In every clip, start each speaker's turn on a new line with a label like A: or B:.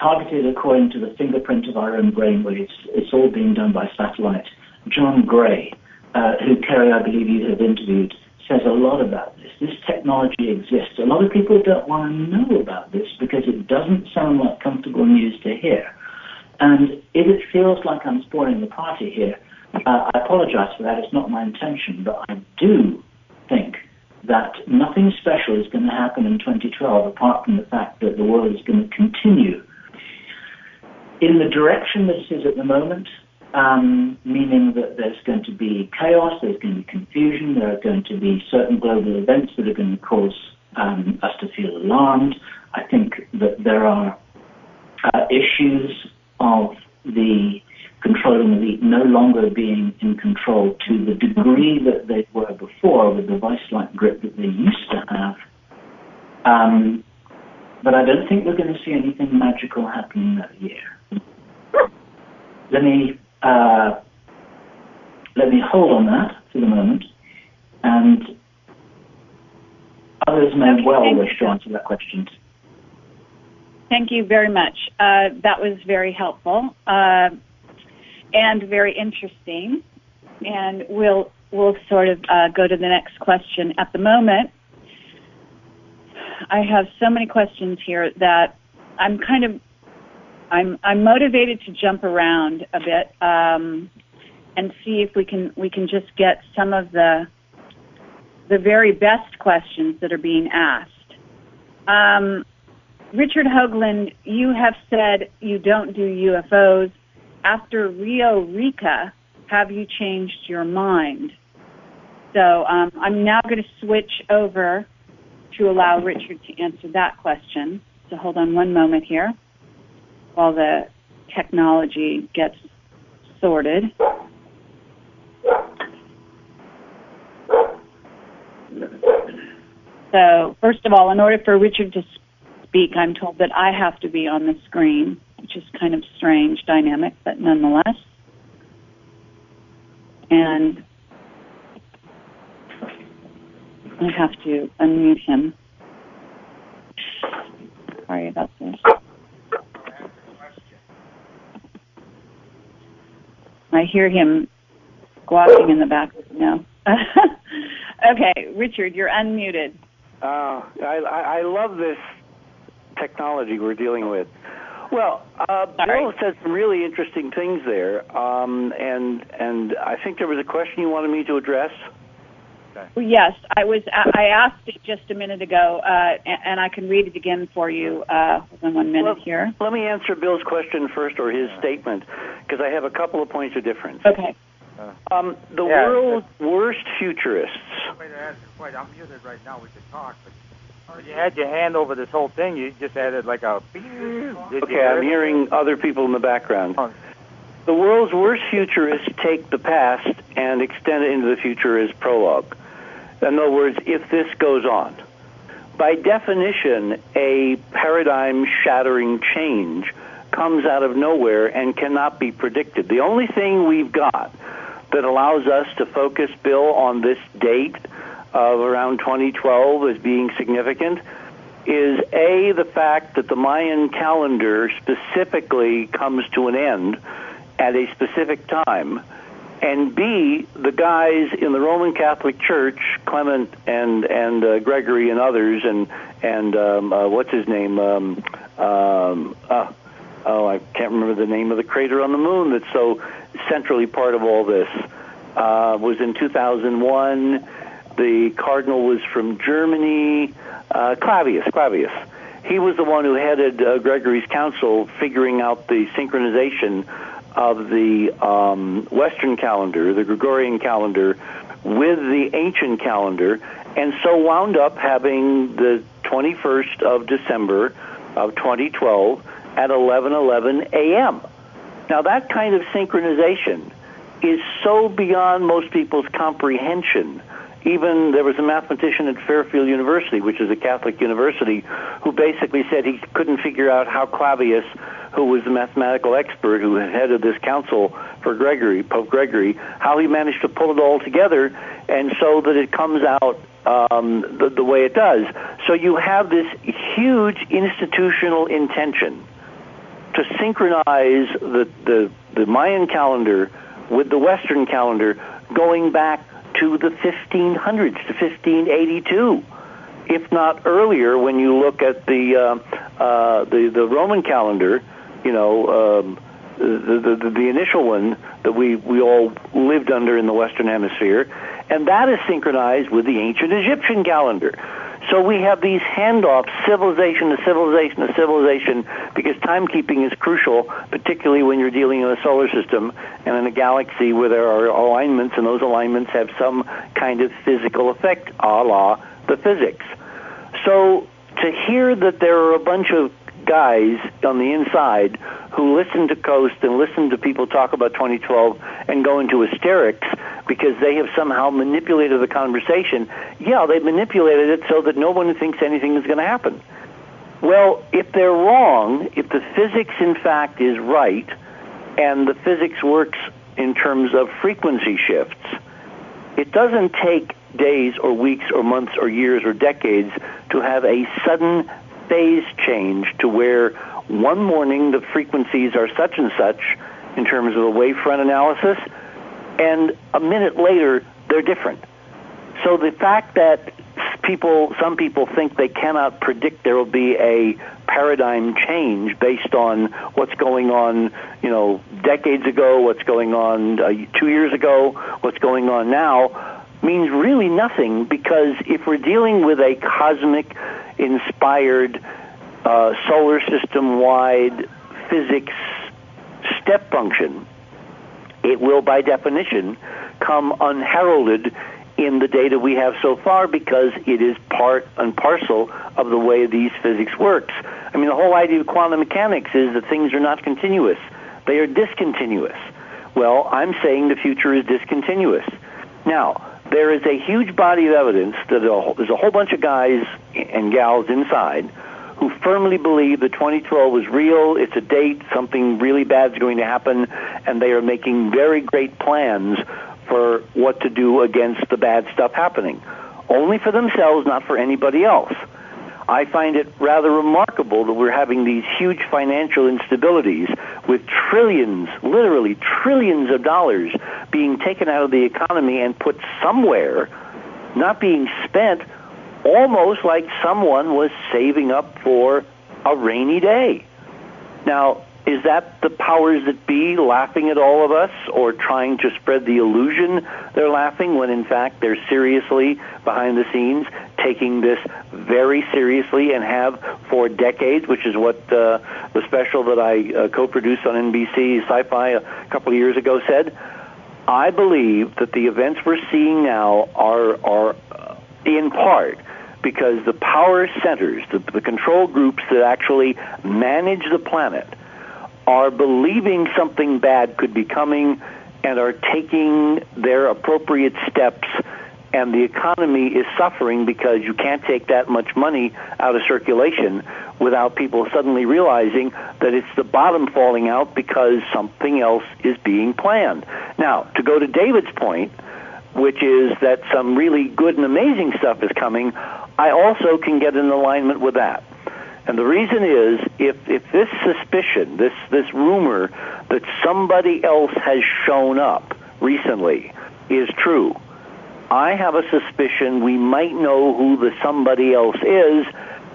A: targeted according to the fingerprint of our own brainwaves. It's all being done by satellite. John Gray, who, Kerry, I believe you have interviewed, says a lot about this. This technology exists. A lot of people don't want to know about this because it doesn't sound like comfortable news to hear. And if it feels like I'm spoiling the party here, I apologize for that. It's not my intention, but I do think that nothing special is going to happen in 2012 apart from the fact that the world is going to continue in the direction that it is at the moment, meaning that there's going to be chaos, there's going to be confusion, there are going to be certain global events that are going to cause us to feel alarmed. I think that there are issues of the controlling elite no longer being in control to the degree that they were before with the vice-like grip that they used to have. But I don't think we're going to see anything magical happening that year. Let me hold on that for the moment, and others may well wish to answer that question.
B: Thank you very much. That was very helpful and very interesting. And we'll sort of go to the next question. At the moment, I have so many questions here that I'm motivated to jump around a bit and see if we can just get some of the very best questions that are being asked. Richard Hoagland, you have said you don't do UFOs. After Rio Rica, have you changed your mind? So I'm now going to switch over to allow Richard to answer that question. So hold on one moment here while the technology gets sorted. So first of all, in order for Richard to speak, I'm told that I have to be on the screen, which is kind of strange dynamic, but nonetheless. And I have to unmute him. Sorry about this. I hear him squawking in the back now. Okay, Richard, you're unmuted.
C: I love this technology we're dealing with. Well, Bill said some really interesting things there, and I think there was a question you wanted me to address.
B: Okay. Yes, I asked it just a minute ago, and I can read it again for you. Hold on 1 minute here.
C: Let me answer Bill's question first, or his statement, because I have a couple of points of difference.
B: Okay.
C: The world's worst futurists.
D: Wait, I'm muted right now. We can talk, but you had your hand over this whole thing. You just added like a...
C: Okay, I'm hearing other people in the background. The world's worst futurists take the past and extend it into the future as prologue. In other words, if this goes on. By definition, a paradigm-shattering change comes out of nowhere and cannot be predicted. The only thing we've got that allows us to focus, Bill, on this date of around 2012 as being significant is, A, the fact that the Mayan calendar specifically comes to an end at a specific time, and B, the guys in the Roman Catholic Church, Clement and Gregory and others, and what's his name? I can't remember the name of the crater on the moon that's so centrally part of all this. Was in 2001. The cardinal was from Germany. Clavius. He was the one who headed Gregory's council, figuring out the synchronization of the Western calendar, the Gregorian calendar, with the ancient calendar, and so wound up having the 21st of December of 2012 at 11:11 a.m. Now, that kind of synchronization is so beyond most people's comprehension. Even there was a mathematician at Fairfield University, which is a Catholic university, who basically said he couldn't figure out how Clavius, who was the mathematical expert who headed this council for Gregory, Pope Gregory, how he managed to pull it all together and so that it comes out the way it does. So you have this huge institutional intention to synchronize the Mayan calendar with the Western calendar going back to the 1500s, to 1582, if not earlier. When you look at the Roman calendar, the initial one that we all lived under in the Western Hemisphere, and that is synchronized with the ancient Egyptian calendar. So we have these handoffs, civilization to civilization to civilization, because timekeeping is crucial, particularly when you're dealing in a solar system and in a galaxy where there are alignments, and those alignments have some kind of physical effect, a la the physics. So to hear that there are a bunch of guys on the inside who listen to Coast and listen to people talk about 2012 and go into hysterics because they have somehow manipulated the conversation. Yeah, they manipulated it so that no one thinks anything is going to happen. Well, if they're wrong, if the physics in fact is right, and the physics works in terms of frequency shifts, it doesn't take days or weeks or months or years or decades to have a sudden phase change to where one morning the frequencies are such and such in terms of the wavefront analysis, and a minute later they're different. So the fact that some people think they cannot predict there will be a paradigm change based on what's going on, decades ago, what's going on 2 years ago, what's going on now, means really nothing, because if we're dealing with a cosmic inspired solar system-wide physics step function, it will by definition come unheralded in the data we have so far, because it is part and parcel of the way these physics works. I mean, the whole idea of quantum mechanics is that things are not continuous. They are discontinuous. Well, I'm saying the future is discontinuous. Now, there is a huge body of evidence that there's a whole bunch of guys and gals inside who firmly believe that 2012 was real, it's a date, something really bad is going to happen, and they are making very great plans for what to do against the bad stuff happening. Only for themselves, not for anybody else. I find it rather remarkable that we're having these huge financial instabilities with trillions, literally trillions of dollars being taken out of the economy and put somewhere, not being spent, almost like someone was saving up for a rainy day. Now, is that the powers that be laughing at all of us, or trying to spread the illusion they're laughing, when in fact they're seriously, behind the scenes, taking this very seriously and have for decades, which is what the special that I co-produced on NBC Sci-Fi a couple of years ago said? I believe that the events we're seeing now are in part because the power centers, the control groups that actually manage the planet, are believing something bad could be coming and are taking their appropriate steps, and the economy is suffering because you can't take that much money out of circulation without people suddenly realizing that it's the bottom falling out because something else is being planned. Now, to go to David's point, which is that some really good and amazing stuff is coming, I also can get in alignment with that. And the reason is, if this suspicion, this rumor that somebody else has shown up recently is true, I have a suspicion we might know who the somebody else is,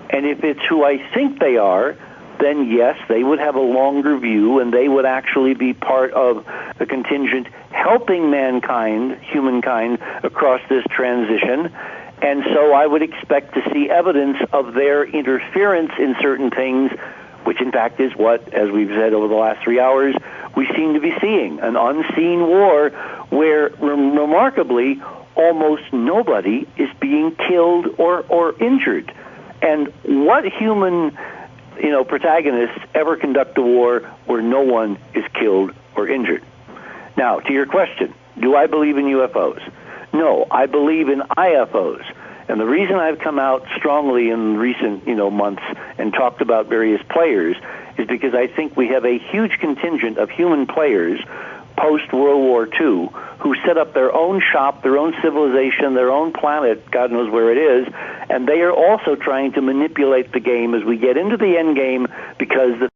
C: and if it's who I think they are, then yes, they would have a longer view, and they would actually be part of the contingent helping mankind, humankind, across this transition. And so I would expect to see evidence of their interference in certain things, which in fact is what, as we've said over the last 3 hours, we seem to be seeing, an unseen war where, remarkably, almost nobody is being killed or injured. And what human, protagonists ever conduct a war where no one is killed or injured? Now, to your question, do I believe in UFOs? No, I believe in IFOs. And the reason I've come out strongly in recent, months and talked about various players is because I think we have a huge contingent of human players post-World War II who set up their own shop, their own civilization, their own planet, God knows where it is, and they are also trying to manipulate the game as we get into the end game, because the